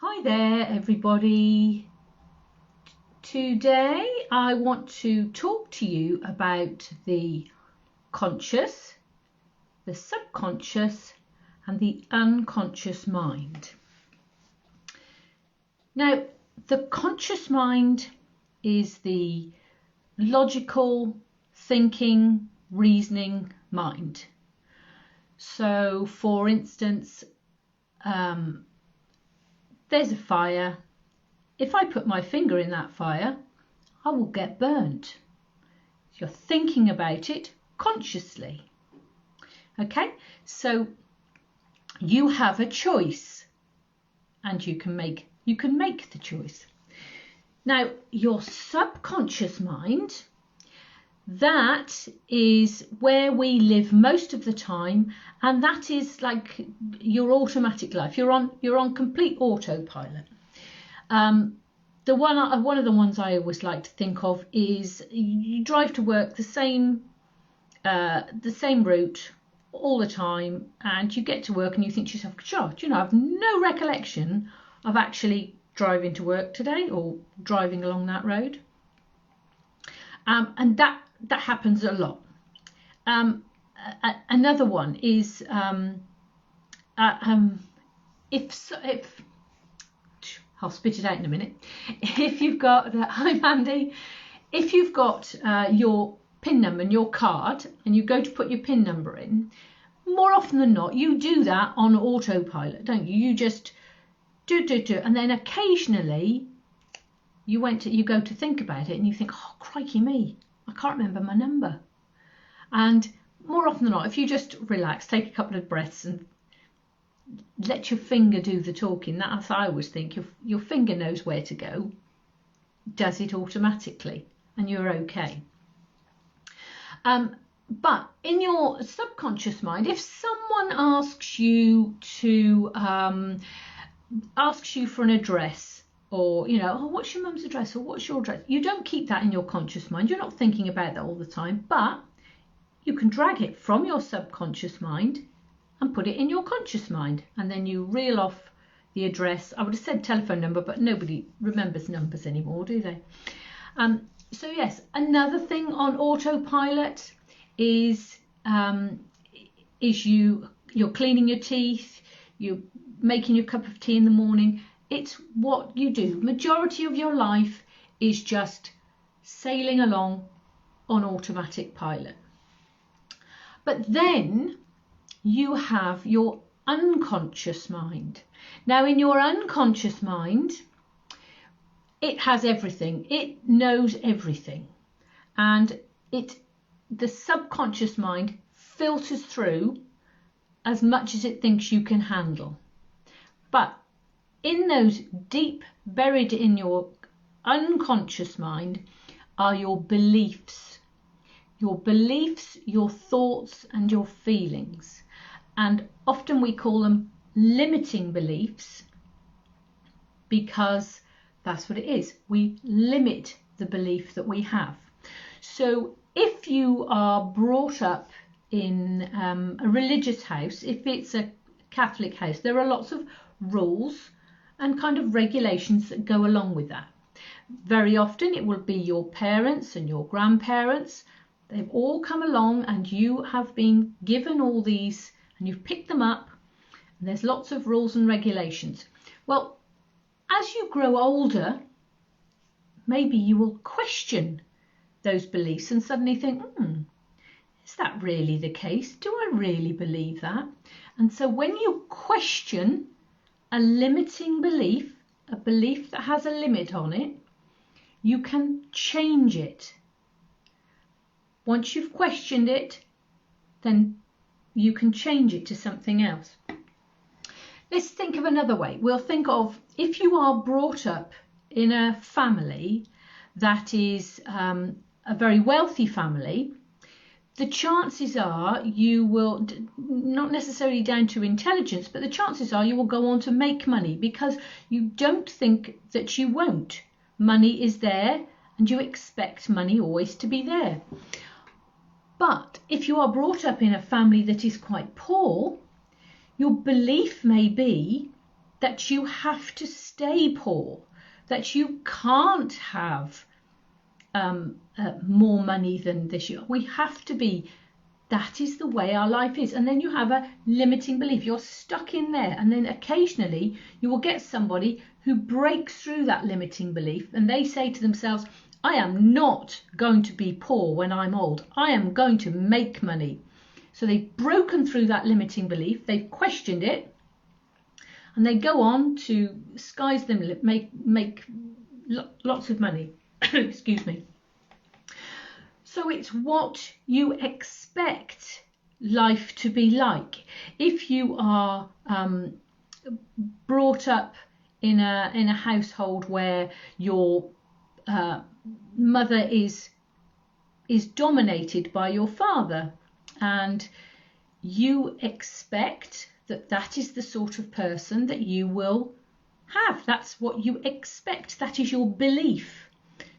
Hi there everybody. Today I want to talk to you about the conscious, the subconscious and the unconscious mind. Now, the conscious mind is the logical, thinking, reasoning mind. So for instance, there's a fire. If I put my finger in that fire, I will get burnt. You're thinking about it consciously. Okay, so you have a choice and you can make the choice. Now, your subconscious mind, that is where we live most of the time, and that is like your automatic life. You're on complete autopilot. One of the ones I always like to think of is you drive to work the same route all the time, and you get to work and you think to yourself, "God, I have no recollection of actually driving to work today or driving along that road." And that happens a lot. Another one is if I'll spit it out in a minute. If you've got, hi Mandy, if you've got your PIN number in your card and you go to put your PIN number in, more often than not, you do that on autopilot, don't you? You just do, and then occasionally you go to think about it and you think, "Oh, crikey me, I can't remember my number." And more often than not, if you just relax, take a couple of breaths and let your finger do the talking, that's I always think your finger knows where to go, does it automatically, and you're okay. But in your subconscious mind, if someone asks you for an address, or "Oh, what's your mum's address?" or "What's your address?" you don't keep that in your conscious mind. You're not thinking about that all the time, but you can drag it from your subconscious mind and put it in your conscious mind, and then you reel off the address. I would have said telephone number, but nobody remembers numbers anymore, do they? So yes, another thing on autopilot is you're cleaning your teeth, you're making your cup of tea in the morning. It's what you do. Majority of your life is just sailing along on automatic pilot. But then you have your unconscious mind. Now, in your unconscious mind, it has everything. It knows everything. And the subconscious mind filters through as much as it thinks you can handle. But in those deep, buried in your unconscious mind are your beliefs. Your beliefs, your thoughts and your feelings. And often we call them limiting beliefs because that's what it is. We limit the belief that we have. So if you are brought up in a religious house, if it's a Catholic house, there are lots of rules and kind of regulations that go along with that. Very often it will be your parents and your grandparents. They've all come along and you have been given all these and you've picked them up, and there's lots of rules and regulations. Well, as you grow older, maybe you will question those beliefs and suddenly think, is that really the case? Do I really believe that? And so when you question a limiting belief, a belief that has a limit on it, you can change it. Once you've questioned it, then you can change it to something else. Let's think of another way. We'll think of if you are brought up in a family that is a very wealthy family, the chances are you will, not necessarily down to intelligence, but the chances are you will go on to make money because you don't think that you won't. Money is there and you expect money always to be there. But if you are brought up in a family that is quite poor, your belief may be that you have to poor, that you can't have more money than this year. We have to be, that is the way our life is. And then you have a limiting belief. You're stuck in there. And then occasionally you will get somebody who breaks through that limiting belief and they say to themselves, I am not going to be poor when I'm old. I am going to make money. So they've broken through that limiting belief. They've questioned it. And they go on to sky's the limit, make lots of money. Excuse me. So it's what you expect life to be like. If you are brought up in a household where your mother is dominated by your father, and you expect that is the sort of person that you will have. That's what you expect. That is your belief.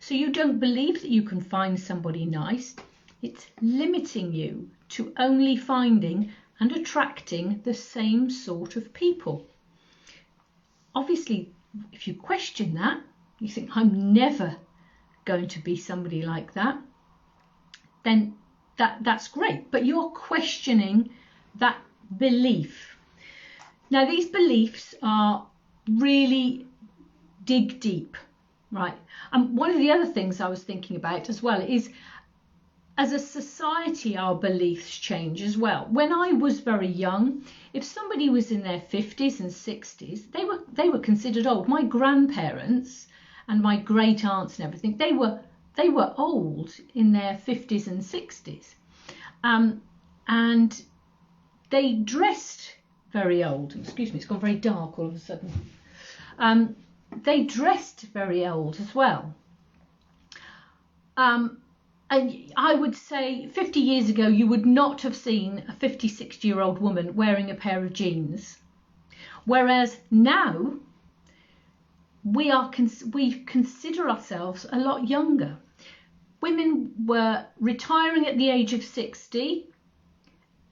So you don't believe that you can find somebody nice. It's limiting you to only finding and attracting the same sort of people. Obviously, if you question that, you think, I'm never going to be somebody like that, then that's great. But you're questioning that belief. Now, these beliefs are really dig deep, right? And one of the other things I was thinking about as well is, as a society, our beliefs change as well. When I was very young, if somebody was in their 50s and 60s, they were considered old. My grandparents and my great aunts and everything, they were old in their 50s and 60s, and they dressed very old. Excuse me, it's gone very dark all of a sudden. They dressed very old as well. And I would say 50 years ago, you would not have seen a 50, 60-year-old woman wearing a pair of jeans. Whereas now, we consider ourselves a lot younger. Women were retiring at the age of 60,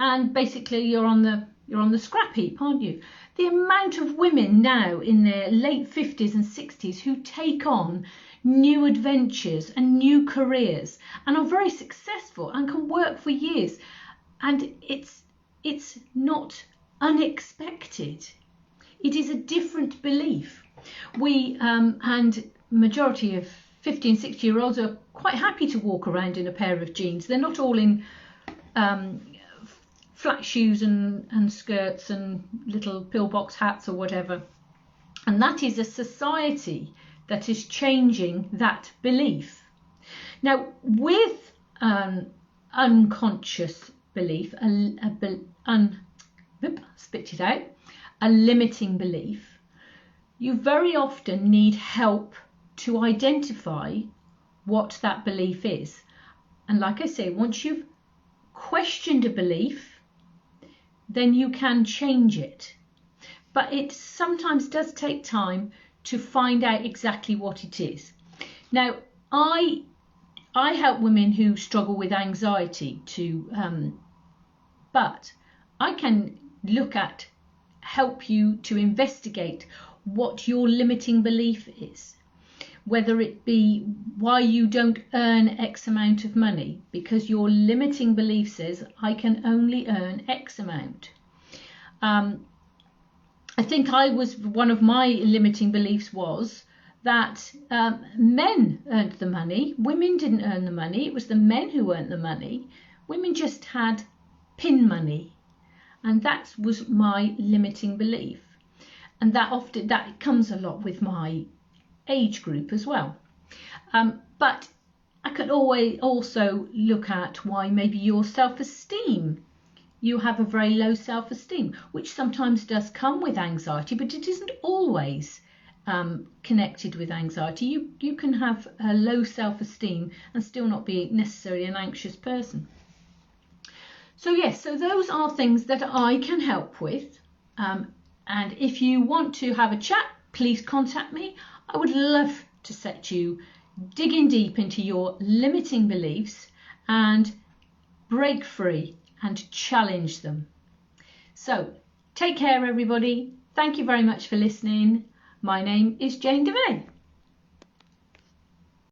and basically you're on the scrap heap, aren't you? The amount of women now in their late 50s and 60s who take on new adventures and new careers and are very successful and can work for years, and it's not unexpected. It is a different belief. We and majority of 50 and 60-year-olds are quite happy to walk around in a pair of jeans. They're not all in flat shoes and skirts and little pillbox hats or whatever. And that is a society that is changing that belief. Now, with an unconscious belief, spit it out, a limiting belief, you very often need help to identify what that belief is. And like I say, once you've questioned a belief, then you can change it. But it sometimes does take time to find out exactly what it is. Now, I help women who struggle with anxiety but I can help you to investigate what your limiting belief is, whether it be why you don't earn X amount of money, because your limiting belief says I can only earn X amount. I think one of my limiting beliefs was that men earned the money, women didn't earn the money. It was the men who earned the money. Women just had pin money, and that was my limiting belief. And that comes a lot with my age group as well. But I could always also look at why maybe your self-esteem, you have a very low self-esteem, which sometimes does come with anxiety, but it isn't always connected with anxiety. You can have a low self-esteem and still not be necessarily an anxious person. So yes, so those are things that I can help with. And if you want to have a chat, please contact me. I would love to set you digging deep into your limiting beliefs and break free and challenge them. So take care, everybody. Thank you very much for listening. My name is Jane DeVay.